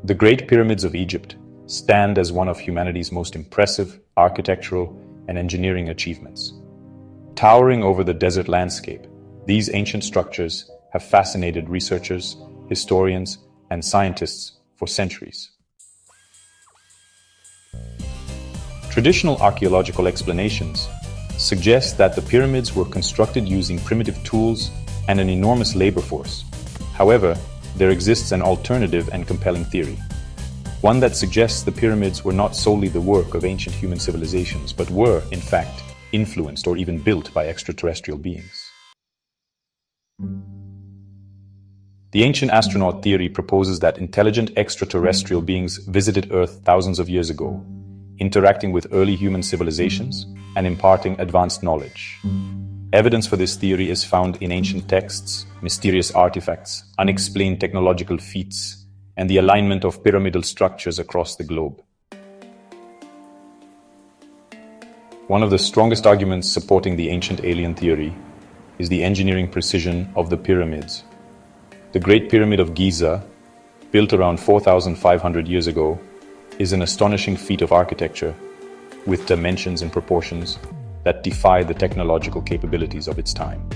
The Great Pyramids of Egypt stand as one of humanity's most impressive architectural and engineering achievements. Towering over the desert landscape, these ancient structures have fascinated researchers, historians, and scientists for centuries. Traditional archaeological explanations suggest that the pyramids were constructed using primitive tools and an enormous labor force. However, there exists an alternative and compelling theory, one that suggests the pyramids were not solely the work of ancient human civilizations, but were, in fact, influenced or even built by extraterrestrial beings. The ancient astronaut theory proposes that intelligent extraterrestrial beings visited Earth thousands of years ago, interacting with early human civilizations and imparting advanced knowledge. Evidence for this theory is found in ancient texts, mysterious artifacts, unexplained technological feats, and the alignment of pyramidal structures across the globe. One of the strongest arguments supporting the ancient alien theory is the engineering precision of the pyramids. The Great Pyramid of Giza, built around 4,500 years ago, is an astonishing feat of architecture with dimensions and proportions that defy the technological capabilities of its time.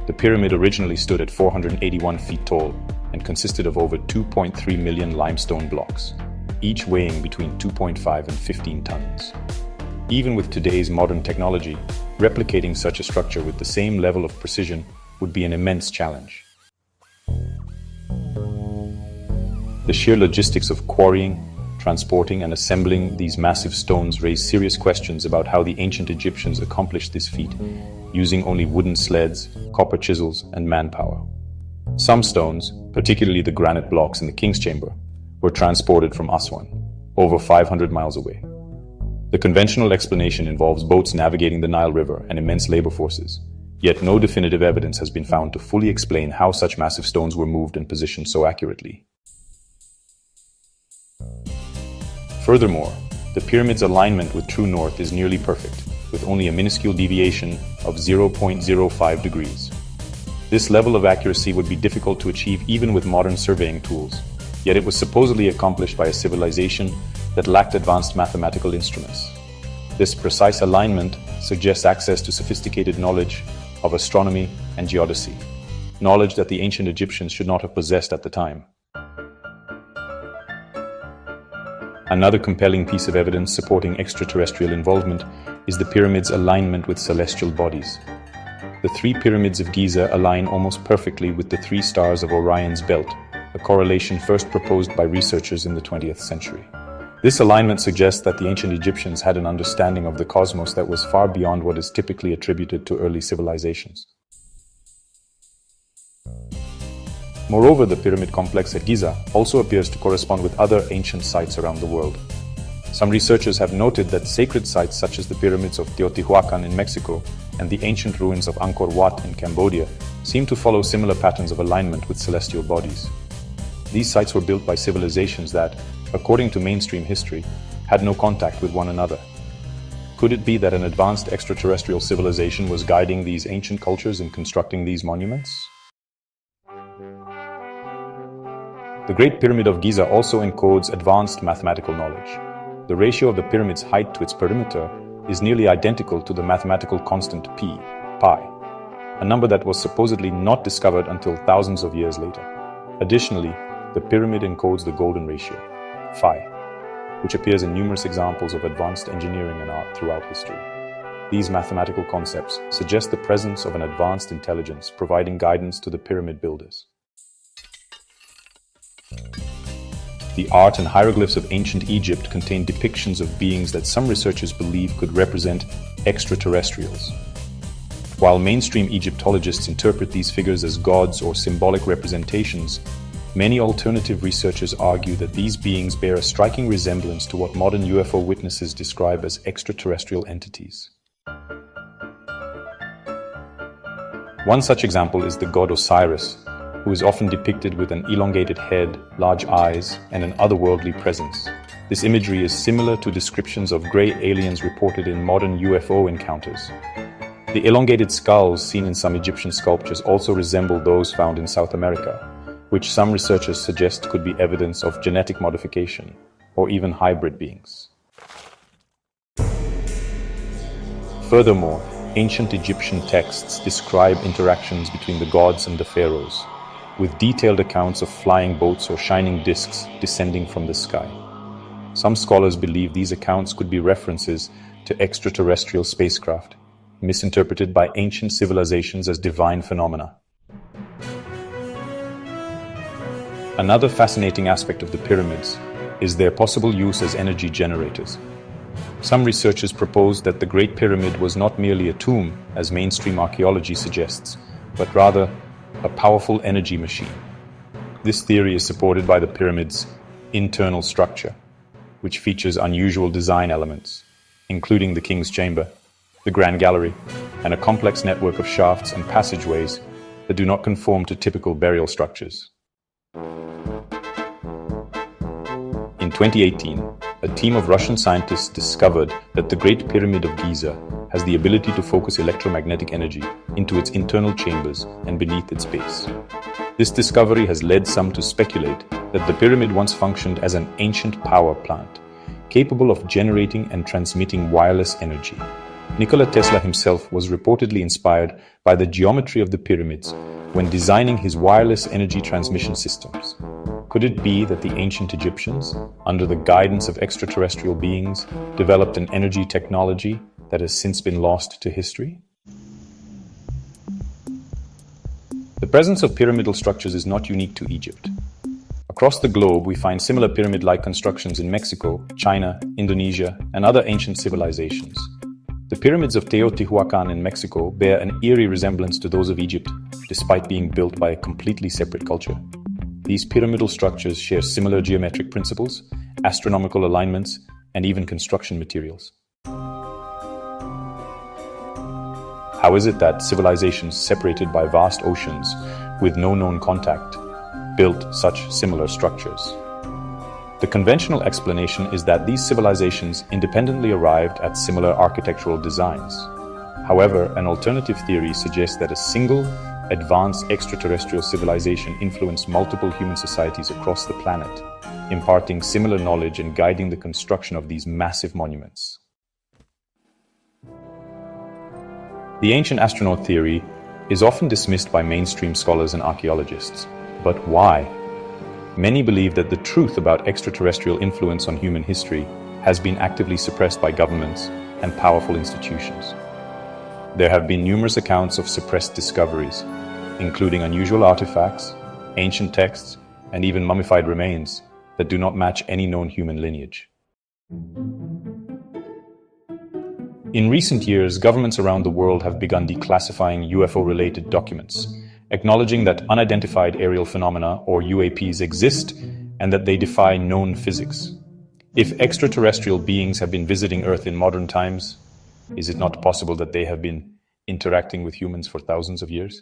The pyramid originally stood at 481 feet tall and consisted of over 2.3 million limestone blocks, each weighing between 2.5 and 15 tons. Even with today's modern technology, replicating such a structure with the same level of precision would be an immense challenge. The sheer logistics of quarrying, transporting, and assembling these massive stones raise serious questions about how the ancient Egyptians accomplished this feat, using only wooden sleds, copper chisels, and manpower. Some stones, particularly the granite blocks in the King's Chamber, were transported from Aswan, over 500 miles away. The conventional explanation involves boats navigating the Nile River and immense labor forces, yet no definitive evidence has been found to fully explain how such massive stones were moved and positioned so accurately. Furthermore, the pyramid's alignment with true north is nearly perfect, with only a minuscule deviation of 0.05 degrees. This level of accuracy would be difficult to achieve even with modern surveying tools, yet it was supposedly accomplished by a civilization that lacked advanced mathematical instruments. This precise alignment suggests access to sophisticated knowledge of astronomy and geodesy, knowledge that the ancient Egyptians should not have possessed at the time. Another compelling piece of evidence supporting extraterrestrial involvement is the pyramid's alignment with celestial bodies. The three pyramids of Giza align almost perfectly with the three stars of Orion's belt, a correlation first proposed by researchers in the 20th century. This alignment suggests that the ancient Egyptians had an understanding of the cosmos that was far beyond what is typically attributed to early civilizations. Moreover, the pyramid complex at Giza also appears to correspond with other ancient sites around the world. Some researchers have noted that sacred sites such as the pyramids of Teotihuacan in Mexico and the ancient ruins of Angkor Wat in Cambodia seem to follow similar patterns of alignment with celestial bodies. These sites were built by civilizations that, according to mainstream history, had no contact with one another. Could it be that an advanced extraterrestrial civilization was guiding these ancient cultures in constructing these monuments? The Great Pyramid of Giza also encodes advanced mathematical knowledge. The ratio of the pyramid's height to its perimeter is nearly identical to the mathematical constant pi, a number that was supposedly not discovered until thousands of years later. Additionally, the pyramid encodes the golden ratio, phi, which appears in numerous examples of advanced engineering and art throughout history. These mathematical concepts suggest the presence of an advanced intelligence providing guidance to the pyramid builders. The art and hieroglyphs of ancient Egypt contain depictions of beings that some researchers believe could represent extraterrestrials. While mainstream Egyptologists interpret these figures as gods or symbolic representations, many alternative researchers argue that these beings bear a striking resemblance to what modern UFO witnesses describe as extraterrestrial entities. One such example is the god Osiris, who is often depicted with an elongated head, large eyes, and an otherworldly presence. This imagery is similar to descriptions of grey aliens reported in modern UFO encounters. The elongated skulls seen in some Egyptian sculptures also resemble those found in South America, which some researchers suggest could be evidence of genetic modification or even hybrid beings. Furthermore, ancient Egyptian texts describe interactions between the gods and the pharaohs, with detailed accounts of flying boats or shining discs descending from the sky. Some scholars believe these accounts could be references to extraterrestrial spacecraft, misinterpreted by ancient civilizations as divine phenomena. Another fascinating aspect of the pyramids is their possible use as energy generators. Some researchers propose that the Great Pyramid was not merely a tomb, as mainstream archaeology suggests, but rather a powerful energy machine. This theory is supported by the pyramid's internal structure, which features unusual design elements, including the King's Chamber, the Grand Gallery, and a complex network of shafts and passageways that do not conform to typical burial structures. In 2018, a team of Russian scientists discovered that the Great Pyramid of Giza has the ability to focus electromagnetic energy into its internal chambers and beneath its base. This discovery has led some to speculate that the pyramid once functioned as an ancient power plant, capable of generating and transmitting wireless energy. Nikola Tesla himself was reportedly inspired by the geometry of the pyramids when designing his wireless energy transmission systems. Could it be that the ancient Egyptians, under the guidance of extraterrestrial beings, developed an energy technology that has since been lost to history? The presence of pyramidal structures is not unique to Egypt. Across the globe, we find similar pyramid-like constructions in Mexico, China, Indonesia, and other ancient civilizations. The pyramids of Teotihuacan in Mexico bear an eerie resemblance to those of Egypt, despite being built by a completely separate culture. These pyramidal structures share similar geometric principles, astronomical alignments, and even construction materials. How is it that civilizations separated by vast oceans with no known contact built such similar structures? The conventional explanation is that these civilizations independently arrived at similar architectural designs. However, an alternative theory suggests that a single, advanced extraterrestrial civilization influenced multiple human societies across the planet, imparting similar knowledge and guiding the construction of these massive monuments. The ancient astronaut theory is often dismissed by mainstream scholars and archaeologists. But why? Many believe that the truth about extraterrestrial influence on human history has been actively suppressed by governments and powerful institutions. There have been numerous accounts of suppressed discoveries, including unusual artifacts, ancient texts, and even mummified remains that do not match any known human lineage. In recent years, governments around the world have begun declassifying UFO-related documents, acknowledging that unidentified aerial phenomena, or UAPs, exist and that they defy known physics. If extraterrestrial beings have been visiting Earth in modern times, is it not possible that they have been interacting with humans for thousands of years?